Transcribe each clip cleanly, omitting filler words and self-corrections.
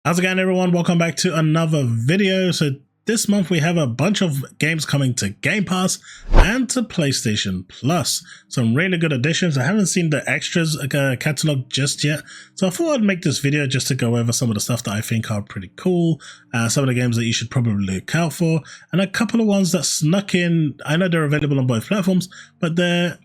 How's it going, everyone? Welcome back to another video. So this month we have a bunch of games coming to Game Pass and to PlayStation Plus. Some really good additions. I haven't seen the extras catalog just yet, so I thought I'd make this video just to go over some of the stuff that I think are pretty cool, some of the games that you should probably look out for, and a couple of ones that snuck in. I know they're available on both platforms, but they're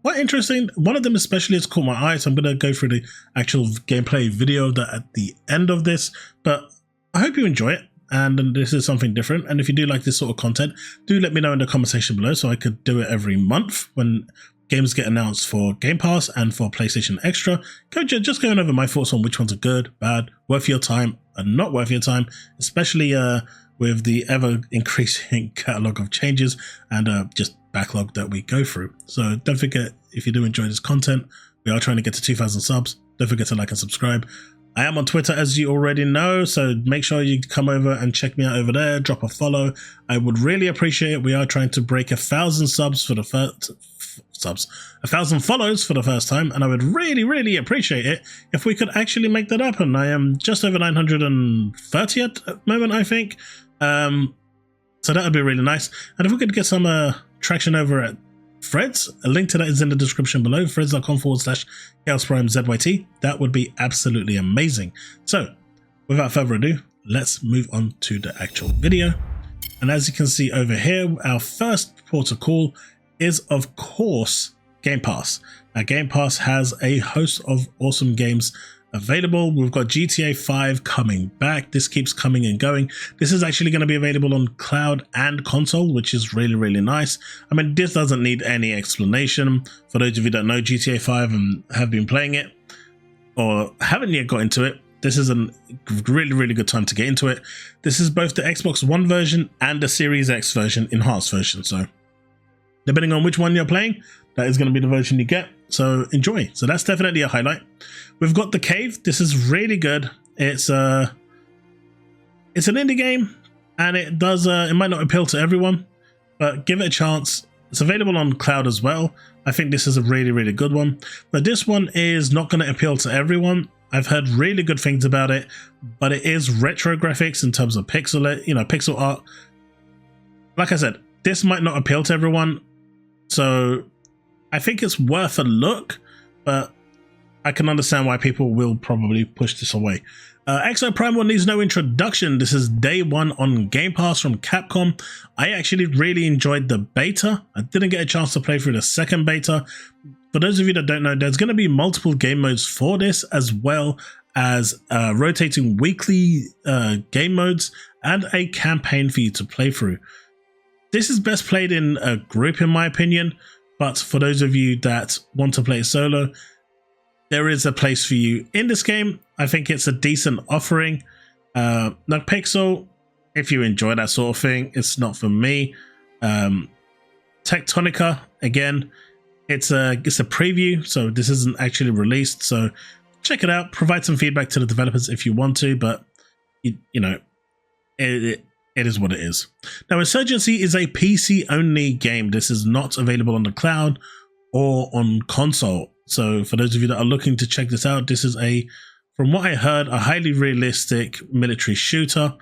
quite interesting. One of them especially has caught my eye, so I'm going to go through the actual gameplay video that at the end of this, but I hope you enjoy it, and this is something different. And if you do like this sort of content, do let me know in the comment section below so I could do it every month when games get announced for Game Pass and for PlayStation Extra. Just going over my thoughts on which ones are good, bad, worth your time, and not worth your time, especially with the ever increasing catalog of changes and just backlog that we go through. So don't forget, if you do enjoy this content, we are trying to get to 2,000 subs. Don't forget to like and subscribe. I am on Twitter, as you already know, so make sure you come over and check me out over there. Drop a follow. I would really appreciate it. We are trying to break 1,000 subs for the first 1,000 follows for the first time, and I would really appreciate it if we could actually make that happen. I am just over 930 at the moment, I think. So that would be really nice. And if we could get some traction over at Threads, a link to that is in the description below, threads.com/ChaosPrimeZYT. That would be absolutely amazing. So without further ado, let's move on to the actual video. And as you can see over here, our first port of call is, of course, Game Pass. Now, Game Pass has a host of awesome games available. We've got GTA 5 coming back. This keeps coming and going. This is actually going to be available on cloud and console, which is really nice. I mean, this doesn't need any explanation. For those of you that know GTA 5 and have been playing it or haven't yet got into it, this is a really good time to get into it. This is both the Xbox One version and the Series X version, enhanced version. So depending on which one you're playing, that is going to be the version you get. So enjoy. So that's definitely a highlight. We've got The Cave. This is really good. It's an indie game, and it does it might not appeal to everyone, but give it a chance. It's available on cloud as well. I think this is a really good one. But this one is not going to appeal to everyone. I've heard really good things about it, but it is retro graphics in terms of pixel art. Like I said, this might not appeal to everyone, so I think it's worth a look, but I can understand why people will probably push this away. Exoprimal needs no introduction. This is day one on Game Pass from Capcom. I actually really enjoyed the beta. I didn't get a chance to play through the second beta. For those of you that don't know, there's going to be multiple game modes for this, as well as rotating weekly game modes and a campaign for you to play through. This is best played in a group, in my opinion. But for those of you that want to play solo, there is a place for you in this game. I think it's a decent offering. Now, Pixel, if you enjoy that sort of thing, it's not for me. Tectonica, again, it's a preview, so this isn't actually released. So check it out. Provide some feedback to the developers if you want to, but you know, it is what it is. Now, Insurgency is a PC-only game. This is not available on the cloud or on console. So for those of you that are looking to check this out, this is from what I heard, a highly realistic military shooter.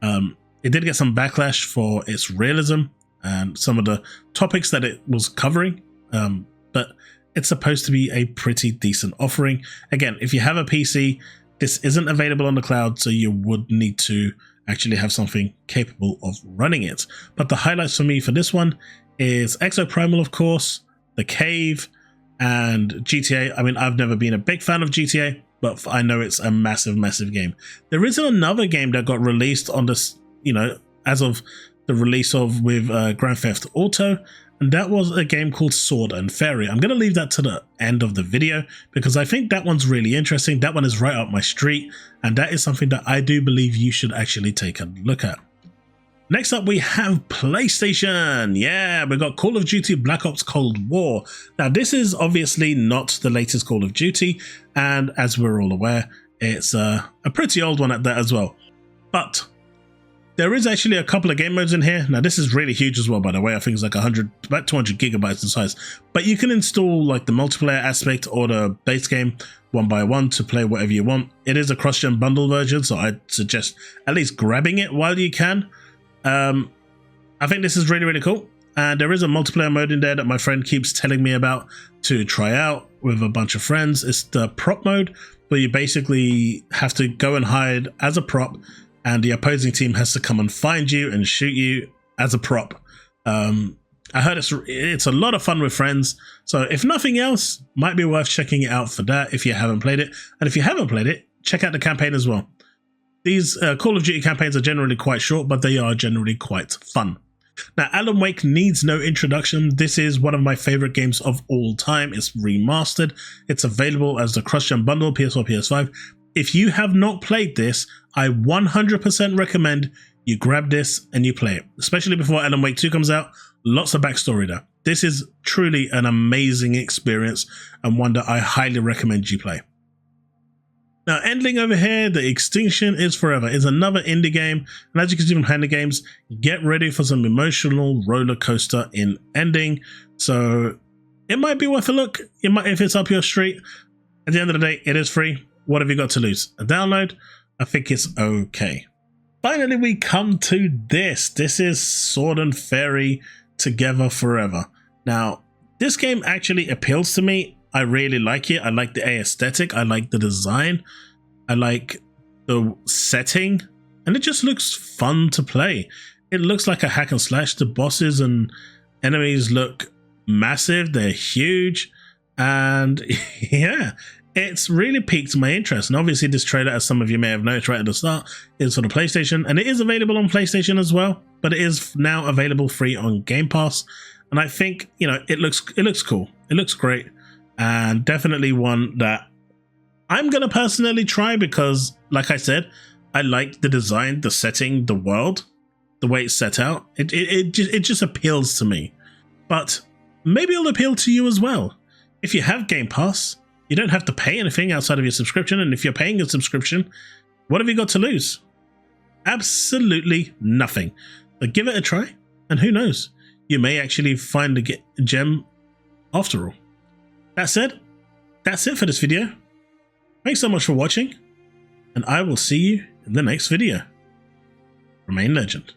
It did get some backlash for its realism and some of the topics that it was covering, but it's supposed to be a pretty decent offering. Again, if you have a PC, this isn't available on the cloud, so you would need to actually have something capable of running it. But the highlights for me for this one is Exoprimal, of course, The Cave, and GTA. I mean, I've never been a big fan of GTA, but I know it's a massive game. There is another game that got released on this, as of the release with Grand Theft Auto, and that was a game called Sword and Fairy. I'm going to leave that to the end of the video because I think that one's really interesting. That one is right up my street, and that is something that I do believe you should actually take a look at. Next up, we have PlayStation. Yeah, we got Call of Duty Black Ops Cold War. Now, this is obviously not the latest Call of Duty, and as we're all aware, it's a pretty old one at that as well. But There is actually a couple of game modes in here. Now this is really huge as well, by the way. I think it's like about 200 gigabytes in size. But you can install like the multiplayer aspect or the base game 1x1 to play whatever you want. It is a cross-gen bundle version, so I'd suggest at least grabbing it while you can. I think this is really, really cool. And there is a multiplayer mode in there that my friend keeps telling me about to try out with a bunch of friends. It's the prop mode, where you basically have to go and hide as a prop, and the opposing team has to come and find you and shoot you as a prop. I heard it's a lot of fun with friends, so if nothing else, might be worth checking it out for that if you haven't played it. And if you haven't played it, check out the campaign as well. These Call of Duty campaigns are generally quite short, but they are generally quite fun. Now, Alan Wake needs no introduction. This is one of my favorite games of all time. It's remastered. It's available as the cross-gen bundle, PS4, PS5. If you have not played this, I 100% recommend you grab this and you play it, especially before Alan Wake 2 comes out. Lots of backstory there. This is truly an amazing experience and one that I highly recommend you play. Now, ending over here, The Extinction is Forever is another indie game, and as you can see from Handy Games, get ready for some emotional roller coaster in ending. So it might be worth a look. It might, if it's up your street. At the end of the day, it is free. What have you got to lose? A download? I think it's okay. Finally, we come to this. This is Sword and Fairy Together Forever. Now, this game actually appeals to me. I really like it. I like the aesthetic. I like the design. I like the setting. And it just looks fun to play. It looks like a hack and slash. The bosses and enemies look massive. They're huge. And yeah, it's really piqued my interest. And obviously this trailer, as some of you may have noticed right at the start, is for the PlayStation. And it is available on PlayStation as well. But it is now available free on Game Pass. And I think, you know, it looks cool. It looks great. And definitely one that I'm going to personally try because, like I said, I like the design, the setting, the world, the way it's set out. It just appeals to me. But maybe it'll appeal to you as well. If you have Game Pass, you don't have to pay anything outside of your subscription. And if you're paying a subscription, what have you got to lose? Absolutely nothing. But give it a try. And who knows? You may actually find a gem after all. That said, that's it for this video. Thanks so much for watching, and I will see you in the next video. Remain legend.